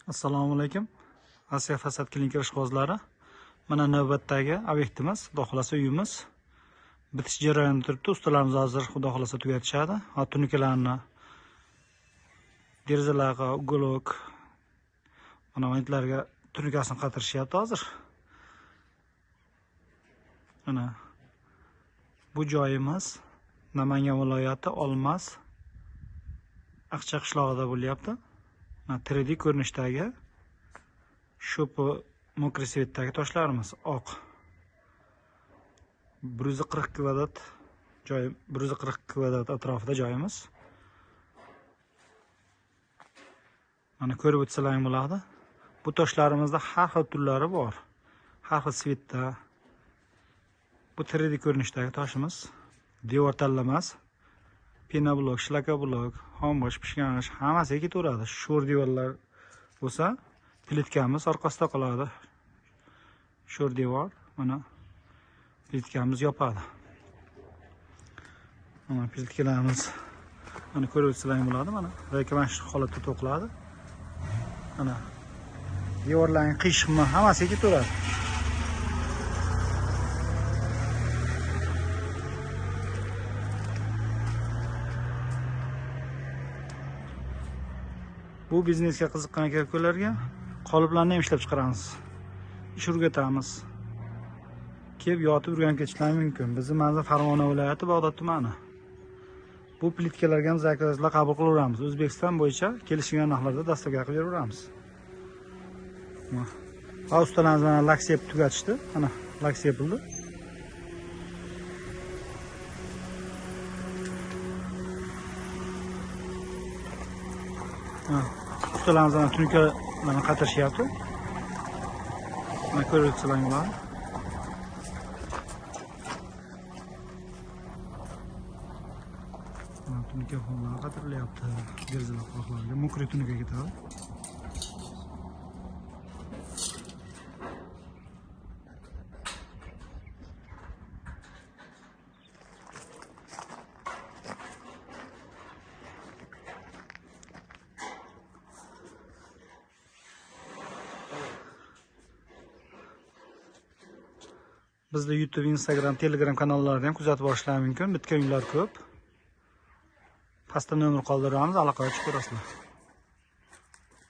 Assalomu alaykum. Asiya fasad klinika ishqibozlari. Mana navbatdagi obyektimiz, xudo xolasa uyimiz bitish jarayonida turibdi. Ustalarimiz hozir xudo xolasa tugatishadi. Tunikalarni derazalarga, uголок, mana ventlarga tunikasini qatirishyapti hozir. Mana bu joyimiz Namangan viloyati Olmas Aqcha qishlog'ida bo'lyapti. 3D ko'rinishdagi sho'pi mokriy svetdagi toshlarimiz oq. 140 kvadrat joy, 140 kvadrat atrofida joyimiz. Mana ko'rib o'tsalar bo'ladi. Bu toshlarimizda har xil turlari bor. Har xil svetda. Bu 3D ko'rinishdagi toshimiz. Devor tanlamas. Pena blok, shlaka blok, xombosh, pishganish hammasiga ketaveradi. Sho'r devorlar bo'lsa, plitkamiz orqasida qoladi. Sho'r devor, mana plitkamiz yopadi. Mana plitkalarimiz mana ko'rib o'tsalar bo'ladi, mana yoki mana shu holatda to'qiladi. Mana devorlarning qiyshiqmi hammasiga ketaveradi. Bu biznesga qiziqqan aka-ukalarga qoliplarni ham ishlab chiqaramiz. Ish o'rgatamiz. Kelib yotib o'rganib ketishlari mumkin. Bizning manzil Farg'ona viloyati Bag'dod tumani. Bu plitkalarga ham zakazlar qabul qilaveramiz. O'zbekiston bo'yicha kelishgan narxlarda dastavka qilib beraveramiz. Ha, ustalarimiz mana laksep tugatishdi. Mana laksep bo'ldi. Ustalarimiz mana tunikalarni qatirishyapti. Mana ko'rib o'tsalar bo'ladi. Mana tunika fonlari qatirilyapti. Derazalar quloqlariga mokriy tunika ketadi. Bizda YouTube, Instagram, Telegram kanallarida ham kuzatib borishlari mumkin. Bitgan uylar ko'p. Pastda nomer qoldiramiz, aloqaga chiqib ko'rasizlar.